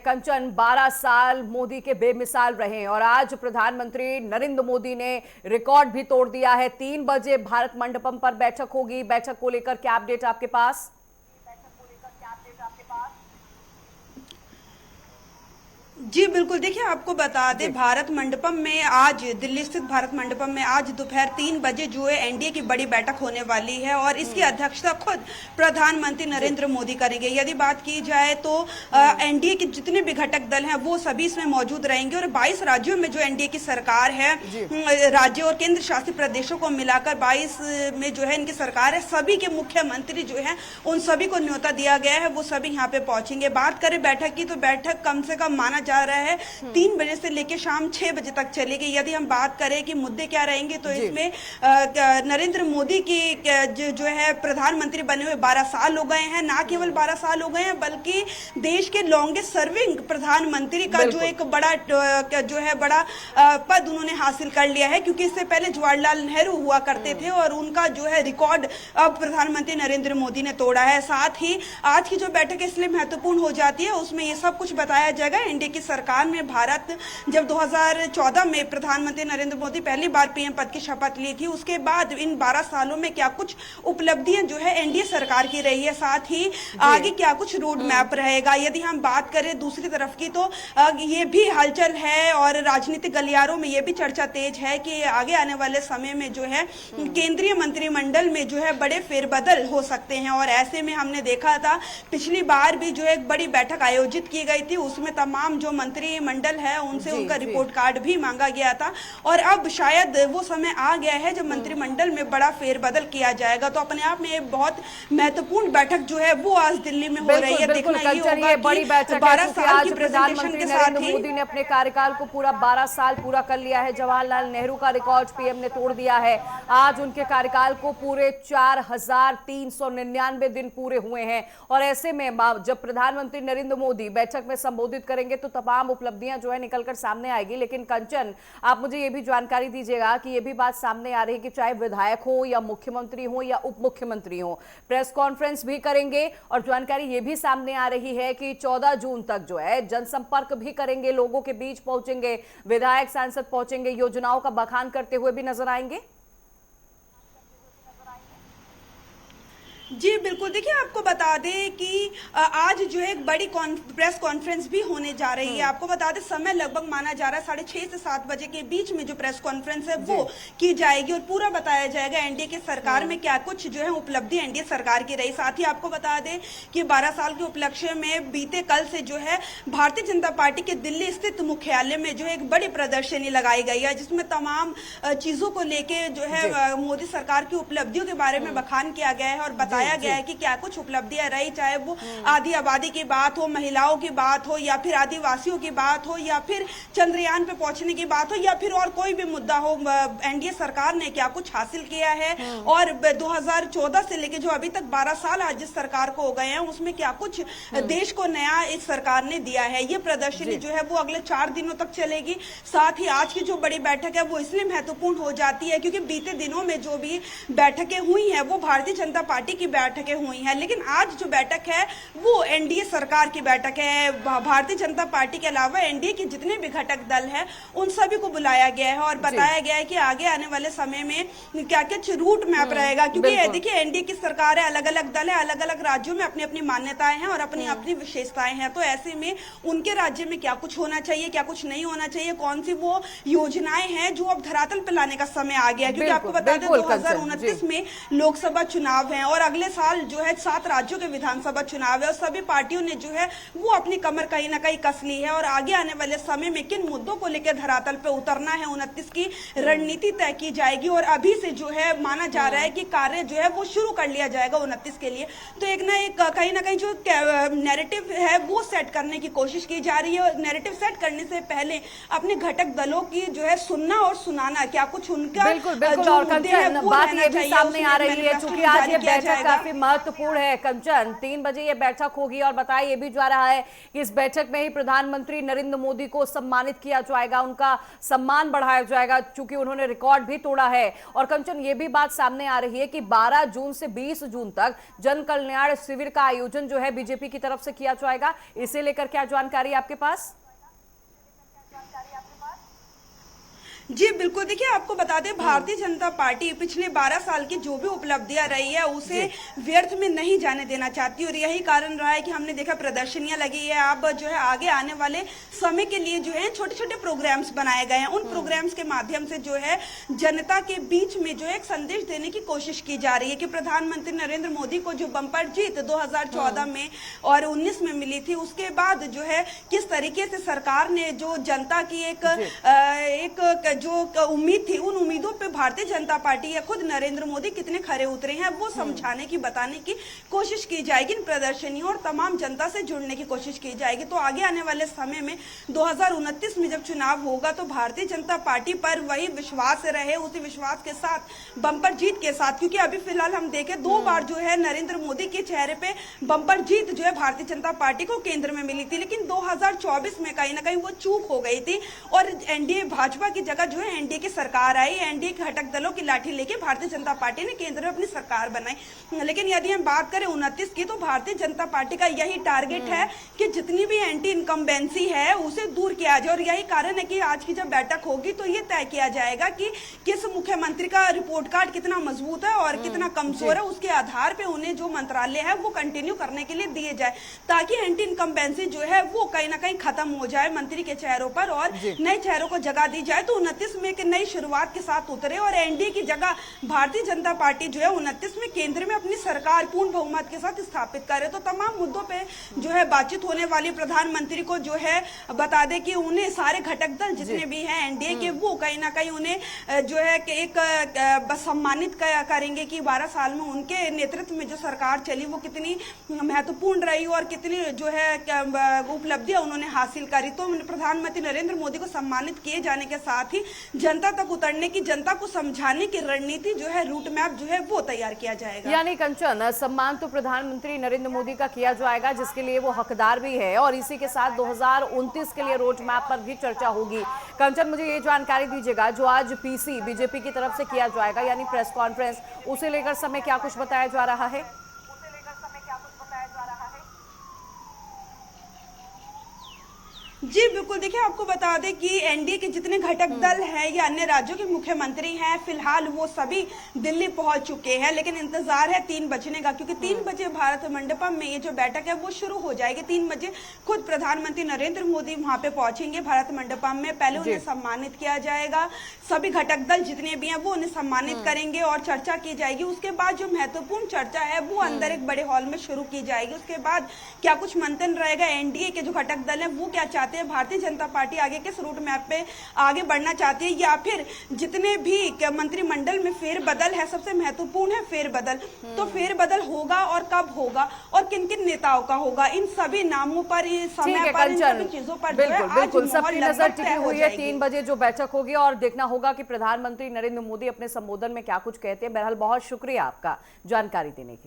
कंचन 12 साल मोदी के बेमिसाल रहे और आज प्रधानमंत्री नरेंद्र मोदी ने रिकॉर्ड भी तोड़ दिया है। 3 बजे भारत मंडपम पर बैठक होगी। बैठक को लेकर क्या अपडेट आपके पास? जी बिल्कुल, देखिए आपको बता दें, भारत मंडपम में आज, दिल्ली स्थित भारत मंडपम में आज दोपहर 3 बजे जो है एनडीए की बड़ी बैठक होने वाली है और इसकी अध्यक्षता खुद प्रधानमंत्री नरेंद्र मोदी करेंगे। यदि बात की जाए तो एनडीए के जितने भी घटक दल हैं वो सभी इसमें मौजूद रहेंगे और 22 राज्यों में जो एनडीए की सरकार है, राज्यों और केंद्र शासित प्रदेशों को मिलाकर 22 में जो है इनकी सरकार है, सभी के मुख्यमंत्री जो है उन सभी को न्योता दिया गया है, वो सभी यहाँ पे पहुंचेंगे। बात करें बैठक की तो बैठक कम से कम माना जा रहा है 3 बजे से लेकर शाम 6 बजे तक चलेगी। यदि हम बात करें कि मुद्दे क्या रहेंगे तो इसमें नरेंद्र मोदी की जो है प्रधानमंत्री बने हुए 12 साल हो गए हैं, ना केवल 12 साल हो गए हैं बल्कि देश के लॉन्गेस्ट सर्विंग प्रधानमंत्री का जो एक बड़ा पद उन्होंने हासिल कर लिया है, क्योंकि इससे पहले जवाहरलाल नेहरू हुआ करते थे और उनका जो है रिकॉर्ड अब प्रधानमंत्री नरेंद्र मोदी ने तोड़ा है। साथ ही आज की जो बैठक इसलिए महत्वपूर्ण हो जाती है, उसमें ये सब कुछ बताया जाएगा। एनडीए की सरकार में भारत जब 2014 में प्रधानमंत्री नरेंद्र मोदी पहली बार पीएम पद की शपथ ली थी, उसके बाद इन 12 सालों में क्या कुछ उपलब्धियां जो है एनडीए सरकार की रही है, साथ ही आगे क्या कुछ रोड मैप रहेगा। यदि हम बात करें दूसरी तरफ की तो ये भी हलचल है और राजनीतिक गलियारों में ये भी चर्चा तेज है कि आगे आने वाले समय में जो है केंद्रीय मंत्रिमंडल में जो है बड़े फेरबदल हो सकते हैं और ऐसे में हमने देखा था पिछली बार भी जो एक बड़ी बैठक आयोजित की गई थी, उसमें तमाम जो मंत्रिमंडल है उनसे उनका रिपोर्ट कार्ड भी मांगा गया था और अब शायद वो समय आ गया है जब मंत्रिमंडल में बड़ा फेरबदल किया जाएगा। तो अपने आप में बहुत महत्वपूर्ण बैठक जो है वो आज दिल्ली में हो रही है। देखना ये होगा बड़ी बैठक है 12 साल की प्रधानमंत्री नरेंद्र मोदी ने अपने कार्यकाल को पूरा 12 साल पूरा कर लिया है। जवाहरलाल नेहरू का रिकॉर्ड पीएम ने तोड़ दिया है। आज उनके कार्यकाल को पूरे 4399 दिन पूरे हुए हैं और ऐसे में जब प्रधानमंत्री नरेंद्र मोदी बैठक में संबोधित करेंगे तो तमाम उपलब्धियां जो है निकलकर सामने आएगी। लेकिन कंचन, आप मुझे ये भी जानकारी दीजिएगा कि ये भी बात सामने आ रही है कि चाहे विधायक हो या मुख्यमंत्री हो या उप मुख्यमंत्री हो, प्रेस कॉन्फ्रेंस भी करेंगे और जानकारी ये भी सामने आ रही है कि 14 जून तक जो है जनसंपर्क भी करेंगे, लोगों के बीच पहुंचेंगे, विधायक सांसद पहुंचेंगे, योजनाओं का बखान करते हुए भी नजर आएंगे। जी बिल्कुल, देखिए आपको बता दें कि आज जो है एक बड़ी प्रेस कॉन्फ्रेंस भी होने जा रही है। आपको बता दें समय लगभग माना जा रहा है 6:30 से 7 बजे के बीच में जो प्रेस कॉन्फ्रेंस है वो की जाएगी और पूरा बताया जाएगा एनडीए के सरकार में क्या कुछ जो है उपलब्धि एनडीए सरकार की रही। साथ ही आपको बता दें कि 12 साल के उपलक्ष्य में बीते कल से जो है भारतीय जनता पार्टी के दिल्ली स्थित मुख्यालय में जो है एक बड़ी प्रदर्शनी लगाई गई है, जिसमें तमाम चीजों को लेके जो है मोदी सरकार की उपलब्धियों के बारे में बखान किया गया है और बताया गया है कि क्या कुछ उपलब्धियां रही, चाहे वो आदि आबादी की बात हो, महिलाओं की बात हो या फिर आदिवासियों की बात हो या फिर चंद्रयान पे पहुंचने की बात हो या फिर और कोई भी मुद्दा हो। एनडीए सरकार ने क्या कुछ हासिल किया है और 2014 से लेकर जो अभी तक 12 साल आज जिस सरकार को हो गए हैं उसमें क्या कुछ देश को नया इस सरकार ने दिया है। ये प्रदर्शनी जो है वो अगले 4 दिनों तक चलेगी। साथ ही आज की जो बड़ी बैठक है वो इसलिए महत्वपूर्ण हो जाती है क्योंकि बीते दिनों में जो भी बैठकें हुई हैं वो भारतीय जनता पार्टी की बैठकें हुई हैं, लेकिन आज जो बैठक है वो एनडीए सरकार की बैठक है। भारतीय जनता पार्टी के अलावा एनडीए के जितने भी घटक दल हैं उन सभी को बुलाया गया है और बताया गया है कि आगे आने वाले समय में क्या क्या रूट मैप रहेगा, क्योंकि देखिए एनडीए की सरकार है, अलग अलग दल है, अलग अलग राज्यों में अपनी अपनी मान्यताएं हैं और अपनी अपनी विशेषताएं हैं। तो ऐसे में उनके राज्य में क्या कुछ होना चाहिए, क्या कुछ नहीं होना चाहिए, कौन सी वो योजनाएं हैं जो अब धरातल पर लाने का समय आ गया, क्योंकि आपको बता दें 2029 में लोकसभा चुनाव है और अगले साल जो है 7 राज्यों के विधानसभा चुनाव है और सभी पार्टियों ने जो है वो अपनी कमर कहीं ना कहीं कस ली है और आगे आने वाले समय में किन मुद्दों को लेकर धरातल पे उतरना है 29 की रणनीति तय की जाएगी और अभी से जो है माना जा रहा है कि कार्य जो है वो शुरू कर लिया जाएगा 29 के लिए। तो एक ना एक कहीं ना कहीं जो नैरेटिव है वो सेट करने की कोशिश की जा रही है और नैरेटिव सेट करने से पहले अपने घटक दलों की जो है सुनना और सुनाना क्या कुछ उनका बिल्कुल और बात ये भी सामने आ रही है, चूंकि आज ये बैठक काफी महत्वपूर्ण है कंचन। 3 बजे ये बैठक होगी और बताया ये भी जा रहा है कि इस बैठक में ही प्रधानमंत्री नरेंद्र मोदी को सम्मानित किया जाएगा, उनका सम्मान बढ़ाया जाएगा क्योंकि उन्होंने रिकॉर्ड भी तोड़ा है। और कंचन ये भी बात सामने आ रही है कि 12 जून से 20 जून तक जन कल्याण शिविर का आयोजन जो है बीजेपी की तरफ से किया जाएगा। इसे लेकर क्या जानकारी आपके पास? जी बिल्कुल, देखिए आपको बता दें भारतीय जनता पार्टी पिछले 12 साल की जो भी उपलब्धियां रही है उसे व्यर्थ में नहीं जाने देना चाहती और यही कारण रहा है कि हमने देखा प्रदर्शनियां लगी है। अब जो है आगे आने वाले समय के लिए जो है छोटे छोटे प्रोग्राम्स बनाए गए हैं। उन प्रोग्राम्स के माध्यम से जो है जनता के बीच में जो है एक संदेश देने की कोशिश की जा रही है कि प्रधानमंत्री नरेंद्र मोदी को जो बम्पर जीत 2014 में और 19 में मिली थी, उसके बाद जो है किस तरीके से सरकार ने जो जनता की एक जो उम्मीद थी, उन उम्मीदों पे भारतीय जनता पार्टी या खुद नरेंद्र मोदी कितने खरे उतरे हैं वो समझाने की, बताने की कोशिश की जाएगी। इन प्रदर्शनियों और तमाम जनता से जुड़ने की कोशिश की जाएगी। तो आगे आने वाले समय में 2029 में जब चुनाव होगा तो भारतीय जनता पार्टी पर वही विश्वास रहे, उसी विश्वास के साथ बम्पर जीत के साथ, क्योंकि अभी फिलहाल हम देखें 2 बार जो है नरेंद्र मोदी के चेहरे पे बम्पर जीत जो है भारतीय जनता पार्टी को केंद्र में मिली थी, लेकिन 2024 में कहीं ना कहीं वो चूक हो गई थी और एनडीए भाजपा की जगह जो है एनडीए की सरकार आई। एनडीए के घटक दलों की लाठी लेके भारतीय जनता पार्टी ने केंद्र में अपनी सरकार बनाई। लेकिन यदि हम बात करें 29 की, तो भारतीय जनता पार्टी का यही टारगेट है कि जितनी भी एंटी इनकम्बेंसी है उसे दूर किया जाए और यही कारण है कि आज की जब बैठक होगी तो ये तय किया जाएगा कि किस मुख्यमंत्री का रिपोर्ट कार्ड कितना मजबूत है और कितना कमजोर है। उसके आधार पे उन्हें जो मंत्रालय है वो कंटिन्यू करने के लिए दिए जाए ताकि एंटी इनकम्बेंसी जो है वो कहीं ना कहीं खत्म हो जाए मंत्री के चेहरों पर और नए चेहरों को जगह दी जाए। तो 29 में एक नई शुरुआत के साथ उतरे और एनडीए की जगह भारतीय जनता पार्टी जो है 29 में केंद्र में अपनी सरकार पूर्ण बहुमत के साथ स्थापित करे। तो तमाम मुद्दों पे जो है बातचीत होने वाली, प्रधानमंत्री को जो है बता दे कि उन्हें सारे घटक दल जितने भी हैं एनडीए के वो कहीं ना कहीं उन्हें जो है कि एक सम्मानित करेंगे कि 12 साल में उनके नेतृत्व में जो सरकार चली वो कितनी महत्वपूर्ण रही और कितनी जो है उपलब्धियां उन्होंने हासिल करी। तो प्रधानमंत्री नरेंद्र मोदी को सम्मानित किए जाने के साथ ही जनता तक उतरने की, जनता को समझाने की रणनीति जो है, रूट मैप जो है वो तैयार किया जाएगा। यानी कंचन, सम्मान तो प्रधानमंत्री नरेंद्र मोदी का किया जाएगा जिसके लिए वो हकदार भी है और इसी के साथ 2029 के लिए रोड मैप पर भी चर्चा होगी। कंचन, मुझे ये जानकारी दीजिएगा जो आज पीसी बीजेपी की तरफ से किया जाएगा यानी प्रेस कॉन्फ्रेंस, उसे लेकर समय क्या कुछ बताया जा रहा है? जी बिल्कुल, देखिए आपको बता दें कि एनडीए के जितने घटक दल हैं या अन्य राज्यों के मुख्यमंत्री हैं फिलहाल वो सभी दिल्ली पहुंच चुके हैं, लेकिन इंतजार है 3 बजने का, क्योंकि 3 बजे भारत मंडपम में ये जो बैठक है वो शुरू हो जाएगी। 3 बजे खुद प्रधानमंत्री नरेंद्र मोदी वहां पे पहुंचेंगे भारत मंडपम में। पहले उन्हें सम्मानित किया जाएगा, सभी घटक दल जितने भी हैं वो उन्हें सम्मानित करेंगे और चर्चा की जाएगी। उसके बाद जो महत्वपूर्ण चर्चा है वो अंदर एक बड़े हॉल में शुरू की जाएगी। उसके बाद क्या कुछ मंथन रहेगा, एनडीए के जो घटक दल है वो क्या चाहते हैं, भारतीय जनता पार्टी आगे किस रूट मैप पे आगे बढ़ना चाहती है, या फिर जितने भी मंत्रिमंडल में फेरबदल है, सबसे महत्वपूर्ण है फेरबदल, तो फेरबदल होगा और कब होगा और किन किन नेताओं का होगा, इन सभी नामों पर, समय पर, इन सभी चीजों पर बिल्कुल सबकी नजर टिकी हुई है। 3 बजे जो बैठक होगी और देखना होगा कि प्रधानमंत्री नरेंद्र मोदी अपने संबोधन में क्या कुछ कहते हैं। बहरहाल बहुत शुक्रिया आपका जानकारी देने के लिए।